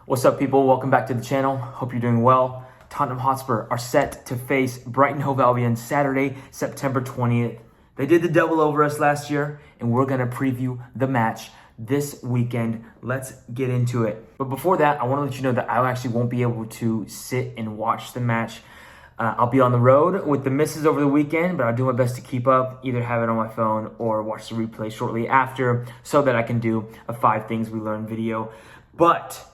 What's up, people? Welcome back to the channel. Hope you're doing well. Tottenham Hotspur are set to face Brighton Hove Albion Saturday, September 20th. They did the double over us last year, and we're going to preview the match this weekend. Let's get into it. But before that, I want to let you know that I actually won't be able to sit and watch the match. I'll be on the road with the missus over the weekend, but I'll do my best to keep up, either have it on my phone or watch the replay shortly after so that I can do a 5 Things We Learned video. But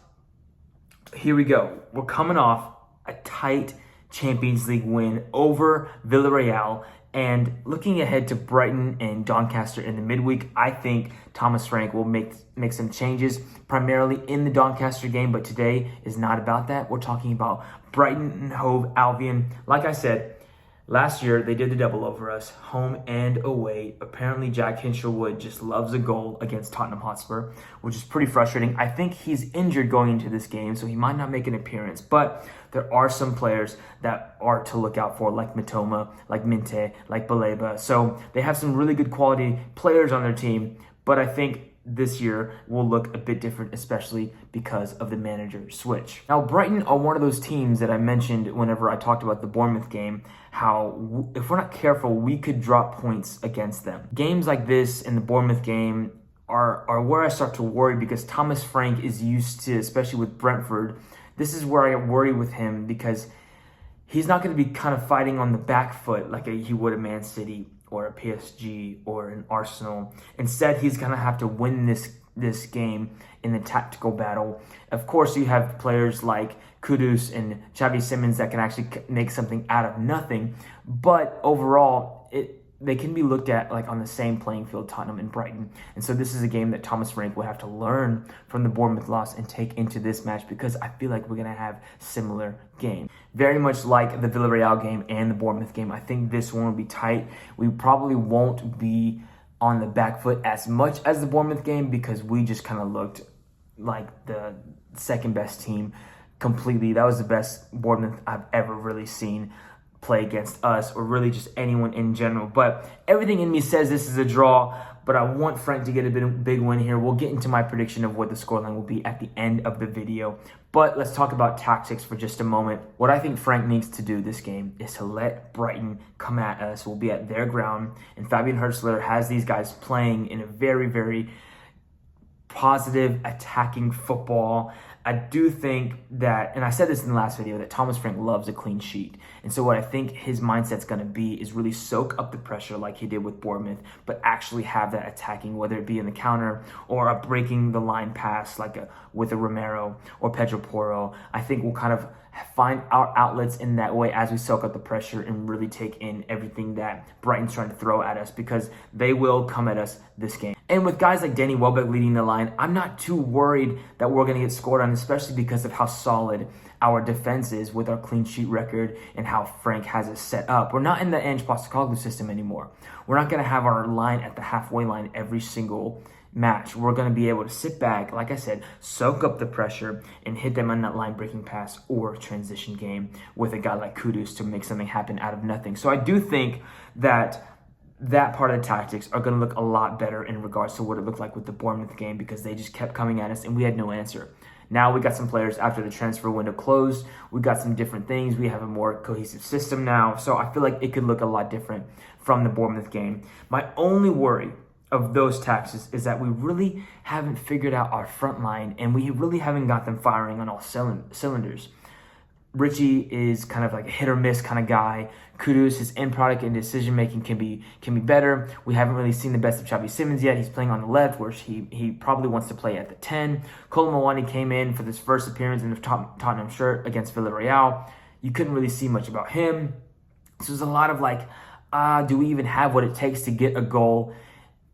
here we go. We're coming off a tight Champions League win over Villarreal, and looking ahead to Brighton and Doncaster in the midweek, I think Thomas Frank will make some changes, primarily in the Doncaster game, but today is not about that. We're talking about Brighton Hove Albion. Like I said, last year they did the double over us, home and away. Apparently Jack Hinshelwood just loves a goal against Tottenham Hotspur, which is pretty frustrating. I think he's injured going into this game, so he might not make an appearance, but there are some players that are to look out for, like Mitoma, like Minte, like Baleba. So they have some really good quality players on their team, but I think this year will look a bit different, especially because of the manager switch. Now, Brighton are one of those teams that I mentioned whenever I talked about the Bournemouth game, how if we're not careful, we could drop points against them. Games like this and the Bournemouth game are where I start to worry, because Thomas Frank is used to, especially with Brentford, this is where I worry with him, because he's not going to be kind of fighting on the back foot like he would at Man City or a PSG or an Arsenal. Instead, he's going to have to win this game in the tactical battle. Of course, you have players like Kudus and Xavi Simons that can actually make something out of nothing. But overall, they can be looked at like on the same playing field, Tottenham and Brighton. And so this is a game that Thomas Frank will have to learn from the Bournemouth loss and take into this match, because I feel like we're going to have similar games. Very much like the Villarreal game and the Bournemouth game, I think this one will be tight. We probably won't be on the back foot as much as the Bournemouth game, because we just kind of looked like the second best team completely. That was the best Bournemouth I've ever really seen play against us, or really just anyone in general. But everything in me says this is a draw, but I want Frank to get a big win here. We'll get into my prediction of what the scoreline will be at the end of the video. But let's talk about tactics for just a moment. What I think Frank needs to do this game is to let Brighton come at us. We'll be at their ground, and Fabian Hurtzler has these guys playing in a very, very positive attacking football. I do think that, and I said this in the last video, that Thomas Frank loves a clean sheet. And so what I think his mindset's going to be is really soak up the pressure like he did with Bournemouth, but actually have that attacking, whether it be in the counter or a breaking the line pass like with a Romero or Pedro Porro. I think we'll kind of find our outlets in that way as we soak up the pressure and really take in everything that Brighton's trying to throw at us, because they will come at us this game. And with guys like Danny Welbeck leading the line, I'm not too worried that we're going to get scored on, especially because of how solid our defense is with our clean sheet record and how Frank has it set up. We're not in the Ange Postecoglou system anymore. We're not going to have our line at the halfway line every single match. We're going to be able to sit back, like I said, soak up the pressure and hit them on that line breaking pass or transition game with a guy like Kudus to make something happen out of nothing. So I do think that part of the tactics are going to look a lot better in regards to what it looked like with the Bournemouth game, because they just kept coming at us and we had no answer. Now we got some players after the transfer window closed. We got some different things. We have a more cohesive system now. So I feel like it could look a lot different from the Bournemouth game. My only worry of those tactics is that we really haven't figured out our front line, and we really haven't got them firing on all cylinders. Richie is kind of like a hit or miss kind of guy. Kudus, his end product and decision making can be better. We haven't really seen the best of Xavi Simons yet. He's playing on the left, where he probably wants to play at the 10. Colomawani came in for this first appearance in the Tottenham shirt against Villarreal. You couldn't really see much about him. So there's a lot of like, do we even have what it takes to get a goal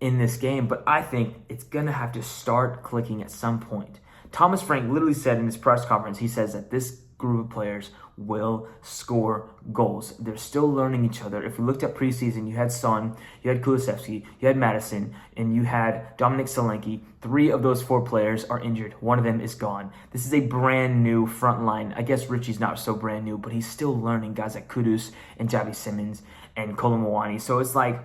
in this game? But I think it's going to have to start clicking at some point. Thomas Frank literally said in his press conference, he says that this group of players will score goals. They're still learning each other. If we looked at preseason, you had Son, you had Kulusevski, you had Madison, and you had Dominic Solanke. 3 of those 4 players are injured. 1 of them is gone. This is a brand new front line. I guess Richie's not so brand new, but he's still learning guys like Kudus and Xavi Simons and Colomawani. So it's like,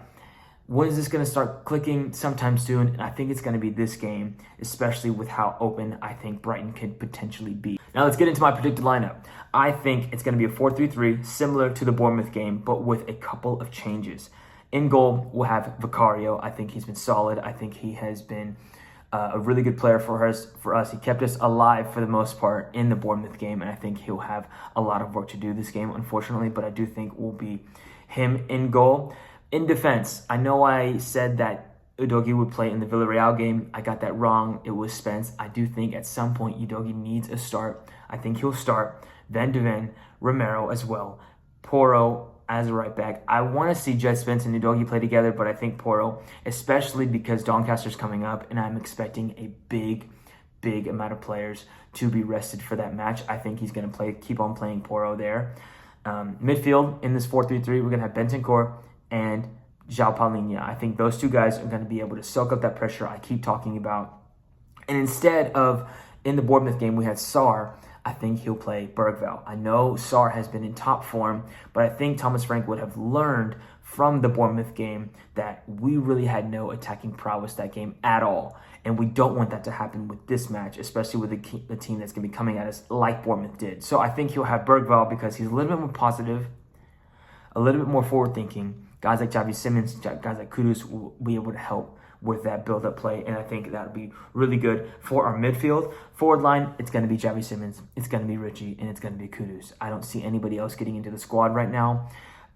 When is this going to start clicking? Sometime soon. And I think it's going to be this game, especially with how open I think Brighton could potentially be. Now let's get into my predicted lineup. I think it's going to be a 4-3-3, similar to the Bournemouth game, but with a couple of changes. In goal, we'll have Vicario. I think he's been solid. I think he has been a really good player for us. He kept us alive for the most part in the Bournemouth game, and I think he'll have a lot of work to do this game, unfortunately, but I do think will be him in goal. In defense, I know I said that Udogie would play in the Villarreal game. I got that wrong. It was Spence. I do think at some point Udogie needs a start. I think he'll start. Van de Ven, Romero as well. Porro as a right back. I want to see Jed Spence and Udogie play together, but I think Porro, especially because Doncaster's coming up and I'm expecting a big amount of players to be rested for that match. I think he's going to keep on playing Porro there. Midfield in this 4-3-3, we're going to have Bentancur and João Palhinha. I think those two guys are going to be able to soak up that pressure I keep talking about. And instead of, in the Bournemouth game, we had Sarr, I think he'll play Bergvall. I know Sarr has been in top form, but I think Thomas Frank would have learned from the Bournemouth game that we really had no attacking prowess that game at all. And we don't want that to happen with this match, especially with the team that's going to be coming at us like Bournemouth did. So I think he'll have Bergvall because he's a little bit more positive, a little bit more forward-thinking. Guys like Xavi Simons, guys like Kudus will be able to help with that build-up play, and I think that would be really good for our midfield. Forward line, it's going to be Xavi Simons, it's going to be Richie, and it's going to be Kudus. I don't see anybody else getting into the squad right now.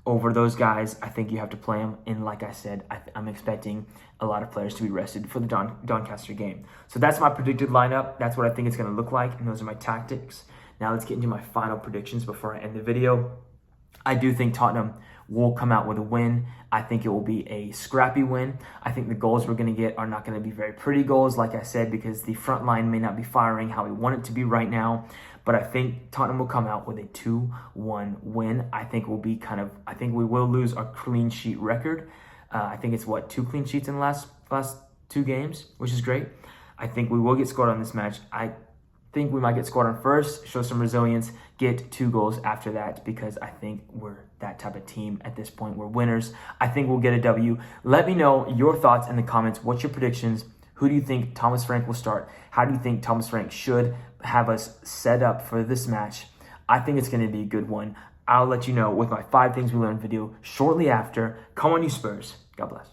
Over those guys, I think you have to play them, and like I said, I'm expecting a lot of players to be rested for the Doncaster game. So that's my predicted lineup. That's what I think it's going to look like, and those are my tactics. Now let's get into my final predictions before I end the video. I do think Tottenham will come out with a win. I think it will be a scrappy win. I think the goals we're going to get are not going to be very pretty goals, like I said, because the front line may not be firing how we want it to be right now. But I think Tottenham will come out with a 2-1 win. I think we will lose our clean sheet record. I think it's 2 clean sheets in the last 2 games, which is great. I think we will get scored on this match. I think we might get scored on first, show some resilience, get 2 goals after that, because I think we're that type of team at this point. We're winners. I think we'll get a W. Let me know your thoughts in the comments. What's your predictions? Who do you think Thomas Frank will start? How do you think Thomas Frank should have us set up for this match? I think it's going to be a good one. I'll let you know with my 5 things we learned video shortly after. Come on, you Spurs. God bless.